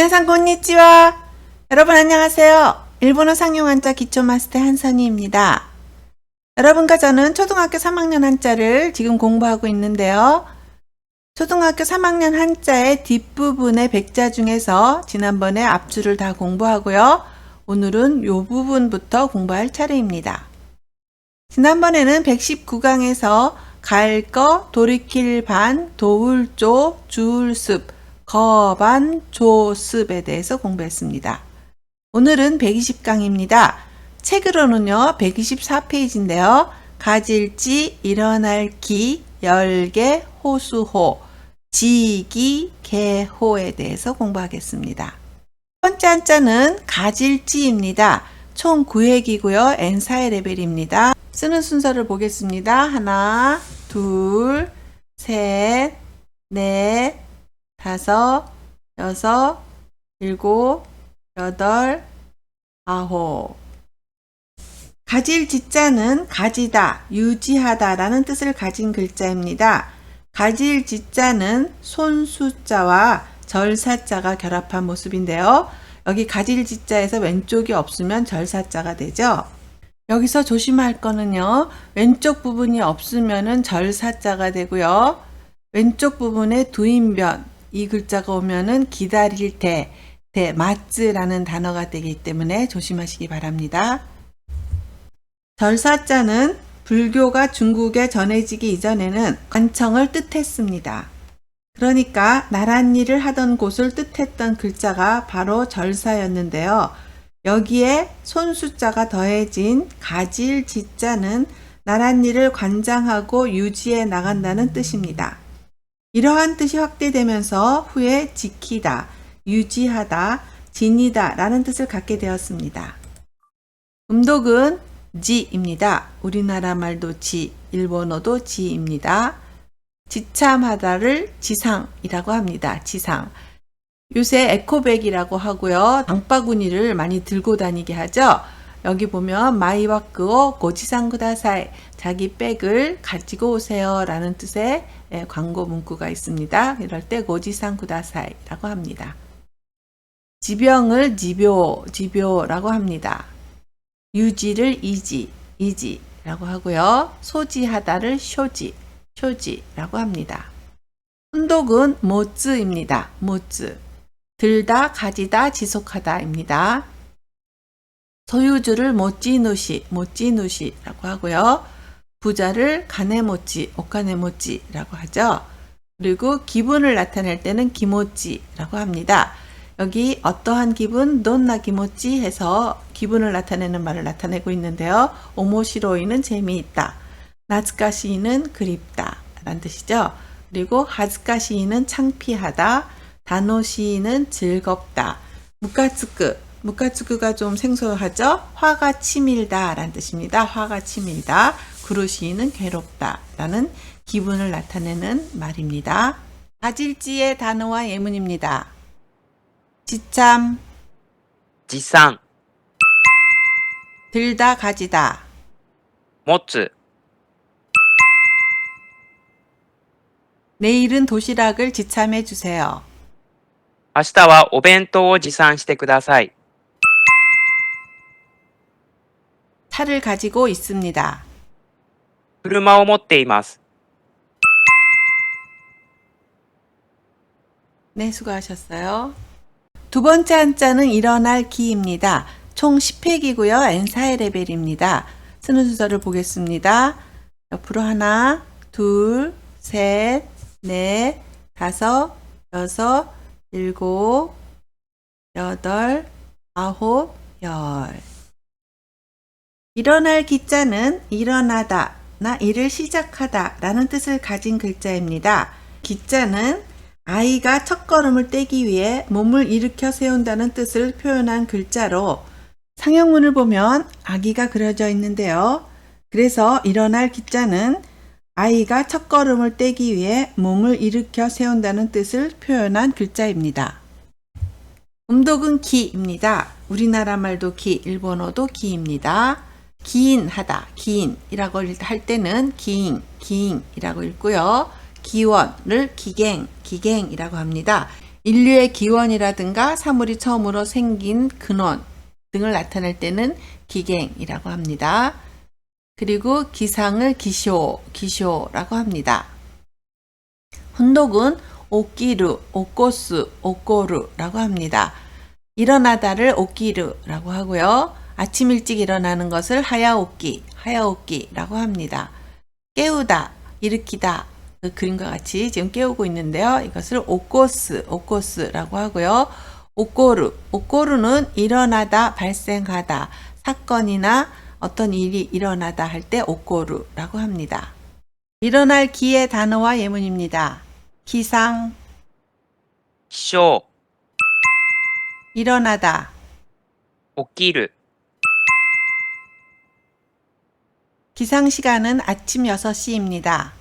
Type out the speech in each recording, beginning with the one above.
미나상 konnichiwa. 여러분 안녕하세요. 일본어 상용 한자 기초 마스터 한선희입니다. 여러분과 저는 초등학교 3학년 한자를 지금 공부하고 있는데요. 초등학교 3학년 한자의 뒷부분의 백자 중에서 지난번에 앞줄을 다 공부하고요. 오늘은 이 부분부터 공부할 차례입니다. 지난번에는 119강에서 갈 거, 돌이킬 반, 도울조, 주울습, 거반, 조습에 대해서 공부했습니다. 오늘은 120강입니다. 책으로는요 124페이지인데요. 가질지, 일어날 기, 열개, 호수호, 지기, 개호에 대해서 공부하겠습니다. 첫 번째 한자는 가질지입니다. 총 9회기고요. N4의 레벨입니다. 쓰는 순서를 보겠습니다. 하나, 둘, 셋, 넷, 다섯, 여섯, 일곱, 여덟, 아홉. 가질 지자는 가지다, 유지하다 라는 뜻을 가진 글자입니다. 가질 지자는 손수자와 절사자가 결합한 모습인데요. 여기 가질 지자에서 왼쪽이 없으면 절사자가 되죠. 여기서 조심할 거는요. 왼쪽 부분이 없으면은 절사자가 되고요. 왼쪽 부분에 두인변 이 글자가 오면은 기다릴 때, 마츠라는 단어가 되기 때문에 조심하시기 바랍니다. 절사자는 불교가 중국에 전해지기 이전에는 관청을 뜻했습니다. 그러니까 나랏일을 하던 곳을 뜻했던 글자가 바로 절사였는데요. 여기에 손수자가 더해진 가질 지자는 나랏일을 관장하고 유지해 나간다는 뜻입니다. 이러한 뜻이 확대되면서 후에 지키다, 유지하다, 지니다 라는 뜻을 갖게 되었습니다. 음독은 지입니다. 우리나라 말도 지, 일본어도 지입니다. 지참하다를 지상이라고 합니다. 지상. 요새 에코백이라고 하고요. 장바구니를 많이 들고 다니게 하죠. 여기 보면 마이와크오 고지상 쿠다사이, 자기 백을 가지고 오세요 라는 뜻의 광고 문구가 있습니다. 이럴 때 고지상 쿠다사이 라고 합니다. 지병을 지묘라고 합니다. 유지를 이지라고 하고요. 소지하다를 쇼지라고 합니다. 혼독은 모츠입니다. 모츠. 들다, 가지다, 지속하다입니다. 소유주를 모찌누시라고 하고요. 부자를 가네모찌, 오카네모찌라고 하죠. 그리고 기분을 나타낼 때는 기모찌라고 합니다. 여기 어떠한 기분, 돈나 기모찌 해서 기분을 나타내는 말을 나타내고 있는데요. 오모시로이는 재미있다. 나츠카시이는 그립다 라는 뜻이죠. 그리고 하즈카시이는 창피하다. 다노시이는 즐겁다. 무카츠크가 좀 생소하죠. 화가 치밀다 라는 뜻입니다. 화가 치밀다. 구루시이는 괴롭다 라는 기분을 나타내는 말입니다. 가질지의 단어와 예문입니다. 지참, 지상, 들다 가지다, 持つ、 내일은 도시락을 지참해 주세요. 明日はお弁当を持参してください。 차를 가지고 있습니다. 車を持っています。 네, 수고하셨어요. 두 번째 한자는 일어날 기입니다. 총 10회기고요. N4의 레벨입니다. 쓰는 순서를 보겠습니다. 옆으로 하나, 둘, 셋, 넷, 다섯, 여섯, 일곱, 여덟, 아홉, 열. 일어날 기자는 일어나다, 나 일을 시작하다 라는 뜻을 가진 글자입니다. 기자는 아이가 첫걸음을 떼기 위해 몸을 일으켜 세운다는 뜻을 표현한 글자로 상형문을 보면 아기가 그려져 있는데요. 그래서 일어날 기자는 아이가 첫걸음을 떼기 위해 몸을 일으켜 세운다는 뜻을 표현한 글자입니다. 음독은 기입니다. 우리나라 말도 기, 일본어도 기입니다. 기인하다, 기인이라고 할 때는 기잉이라고 읽고요. 기원을 기갱이라고 합니다. 인류의 기원이라든가 사물이 처음으로 생긴 근원 등을 나타낼 때는 기갱이라고 합니다. 그리고 기상을 기쇼라고 합니다. 훈독은 오끼르, 오꼬스, 오꼬르라고 합니다. 일어나다를 오끼르라고 하고요. 아침 일찍 일어나는 것을 하야오끼라고 합니다. 깨우다, 일으키다, 그 그림과 같이 지금 깨우고 있는데요. 이것을 오꼬스라고 하고요. 오꼬르는 일어나다, 발생하다, 사건이나 어떤 일이 일어나다 할 때 오꼬르라고 합니다. 일어날 기의 단어와 예문입니다. 기상, 起床、 일어나다, 起きる、 기상 시간은 아침 6시입니다.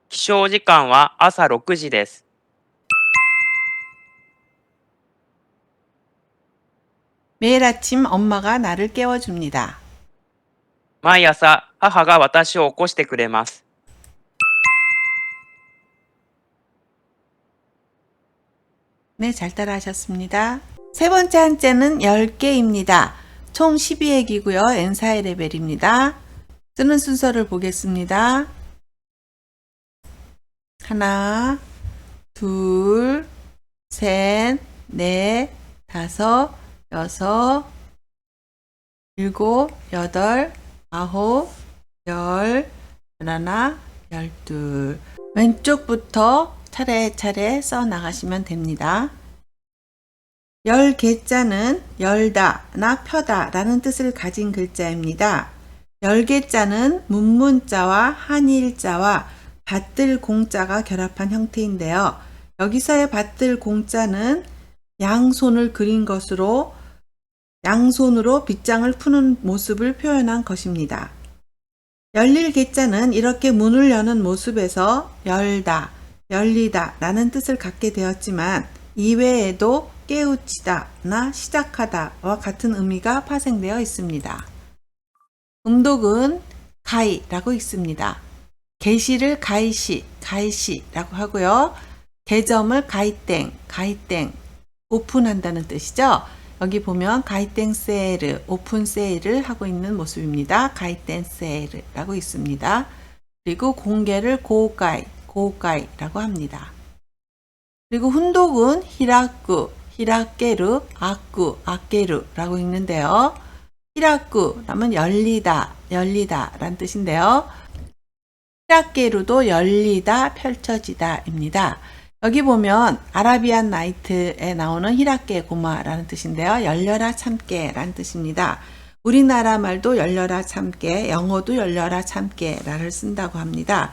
起床時間は朝6時です。 매일 아침 엄마가 나를 깨워줍니다. 毎朝、母が私を起こしてくれます。 네, 잘 따라하셨습니다. 세 번째 한자는 10개입니다. 총 12액이고요. N4의 레벨입니다. 쓰는 순서를 보겠습니다. 하나, 둘, 셋, 넷, 다섯, 여섯, 일곱, 여덟, 아홉, 열, 열하나, 열둘. 왼쪽부터 차례차례 써 나가시면 됩니다. 열 개자는 열다나 펴다라는 뜻을 가진 글자입니다. 열 개자는 문문자와 한일자와 밭들 공자가 결합한 형태인데요. 여기서의 밭들 공자는 양손을 그린 것으로 양손으로 빗장을 푸는 모습을 표현한 것입니다. 열릴 개자는 이렇게 문을 여는 모습에서 열다, 열리다 라는 뜻을 갖게 되었지만 이외에도 깨우치다나 시작하다와 같은 의미가 파생되어 있습니다. 음독은 가이라고 있습니다. 게시를 가이시라고 하고요. 개점을 가이땡, 오픈한다는 뜻이죠. 여기 보면 가이땡 세일, 오픈 세일을 하고 있는 모습입니다. 가이땡 세일이라고 있습니다. 그리고 공개를 고가이라고 합니다. 그리고 훈독은 히라깨르, 아깨르라고 읽는데요. 히라꾸라면 열리다 라는 뜻인데요. 히라깨르도 열리다, 펼쳐지다입니다. 여기 보면 아라비안 나이트에 나오는 히라깨 고마라는 뜻인데요. 열려라 참깨라는 뜻입니다. 우리나라 말도 열려라 참깨, 영어도 열려라 참깨라를 쓴다고 합니다.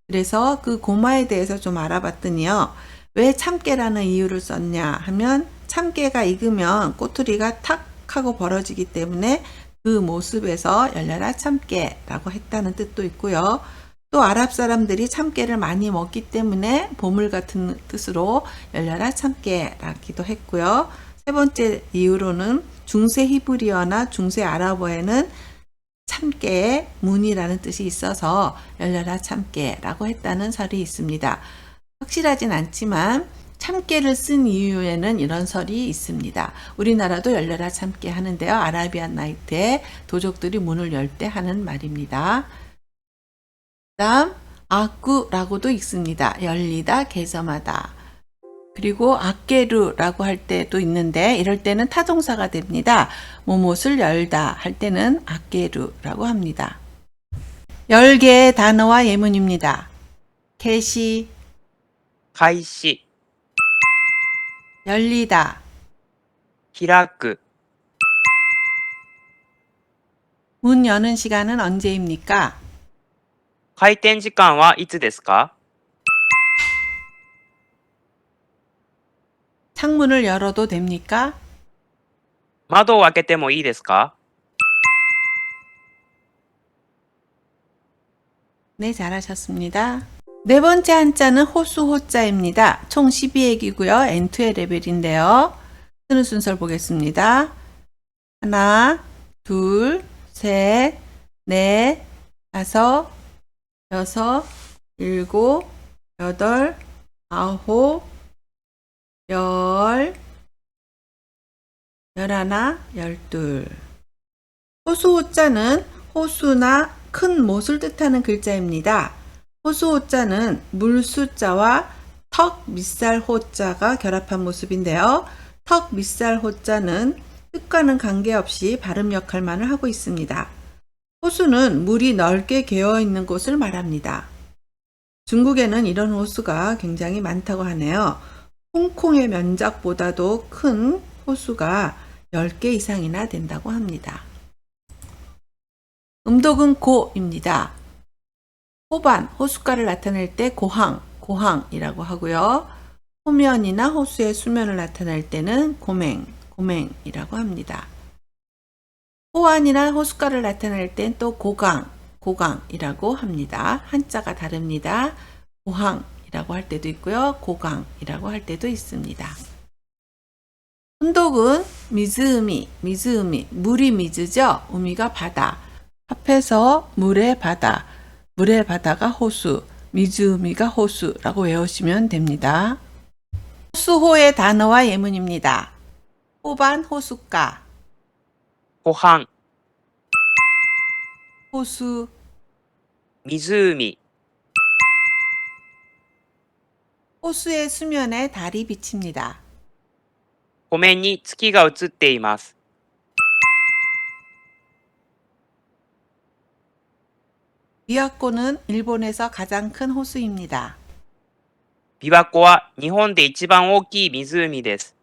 그래서 그 고마에 대해서 좀 알아봤더니요. 왜 참깨라는 이유를 썼냐 하면 참깨가 익으면 꼬투리가 탁 하고 벌어지기 때문에 그 모습에서 열려라 참깨라고 했다는 뜻도 있고요. 또 아랍 사람들이 참깨를 많이 먹기 때문에 보물 같은 뜻으로 열려라 참깨라기도 했고요. 세 번째 이유로는 중세 히브리어나 중세 아랍어에는 참깨의 문이라는 뜻이 있어서 열려라 참깨라고 했다는 설이 있습니다. 확실하진 않지만 참깨를 쓴 이유에는 이런 설이 있습니다. 우리나라도 열려라 참깨 하는데요. 아라비안 나이트에 도적들이 문을 열 때 하는 말입니다. 다음 아꾸라고도 읽습니다. 열리다, 개점하다. 그리고 아깨르라고 할 때도 있는데 이럴 때는 타동사가 됩니다. 무엇을 열다 할 때는 아깨르라고 합니다. 10개의 단어와 예문입니다. 개시, 開始、 열리다, 開く、 문 여는 시간은 언제입니까? 開店時間はいつですか? 창문을 열어도 됩니까? 窓を開けてもいいですか? 네, 잘하셨습니다. 네 번째 한자는 호수호자입니다. 총 12액이고요. N2의 레벨인데요. 쓰는 순서를 보겠습니다. 하나, 둘, 셋, 넷, 다섯, 여섯, 일곱, 여덟, 아홉, 열, 열하나, 열둘. 호수호자는 호수나 큰 못을 뜻하는 글자입니다. 호수호자는 물수자와 턱 밑살 호자가 결합한 모습인데요. 턱 밑살 호자는 뜻과는 관계없이 발음 역할만을 하고 있습니다. 호수는 물이 넓게 개어 있는 곳을 말합니다. 중국에는 이런 호수가 굉장히 많다고 하네요. 홍콩의 면적보다도 큰 호수가 10개 이상이나 된다고 합니다. 음독은 고입니다. 호반, 호숫가를 나타낼 때 고항이라고 하고요. 호면이나 호수의 수면을 나타낼 때는 고맹이라고 합니다. 호안이나 호숫가를 나타낼 땐 또 고강이라고 합니다. 한자가 다릅니다. 고항이라고 할 때도 있고요. 고강이라고 할 때도 있습니다. 훈독은 미즈으미, 물이 미즈죠. 우미가 바다. 합해서 물의 바다가 호수, 미즈으미가 호수라고 외우시면 됩니다. 호수호의 단어와 예문입니다. 호반, 호숫가, 湖畔、 호수, 湖、 호수의 수면에 달이 비칩니다. 湖面に月が映っています。 비와코는 일본에서 가장 큰 호수입니다. 琵琶湖は日本で一番大きい湖です。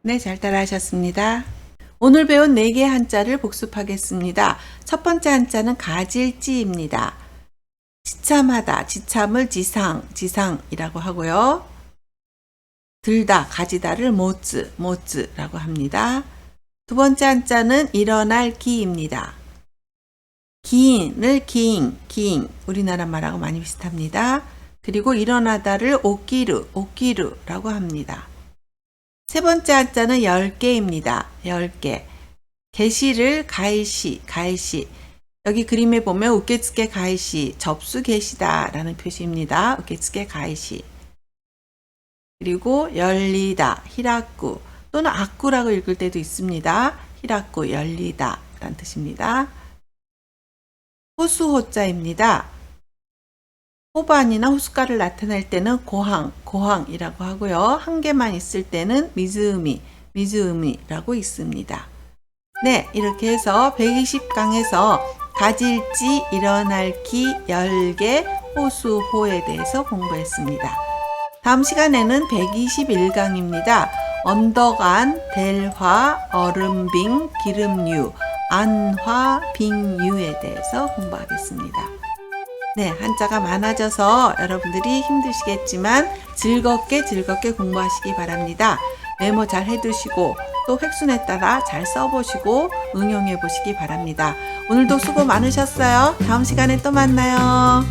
네, 잘 따라하셨습니다. 오늘 배운 4개의 한자를 복습하겠습니다. 첫 번째 한자는 가질지입니다. 지참하다, 지참을 지상이라고 하고요. 들다, 가지다를 모즈라고 합니다. 두 번째 한자는 일어날 기입니다. 기인을 기인, 우리나라 말하고 많이 비슷합니다. 그리고 일어나다를 오기루라고 합니다. 세 번째 한자는 10개입니다. 10개. 게시를 가이시. 여기 그림에 보면 우케츠케 가이시, 접수 계시다 라는 표시입니다. 우케츠케 가이시. 그리고 열리다, 히라쿠 또는 아쿠라고 읽을 때도 있습니다. 히라쿠, 열리다 라는 뜻입니다. 호수호자입니다. 호반이나 호숫가를 나타낼 때는 고항이라고 하고요. 한 개만 있을 때는 미즈으미라고 있습니다. 네, 이렇게 해서 120강에서 가질지, 일어날기, 열개, 호수호에 대해서 공부했습니다. 다음 시간에는 121강입니다. 언덕안, 델화, 얼음빙, 기름류, 안화, 빙유에 대해서 공부하겠습니다. 네, 한자가 많아져서 여러분들이 힘드시겠지만 즐겁게 공부하시기 바랍니다. 메모 잘 해두시고 또 획순에 따라 잘 써보시고 응용해 보시기 바랍니다. 오늘도 수고 많으셨어요. 다음 시간에 또 만나요.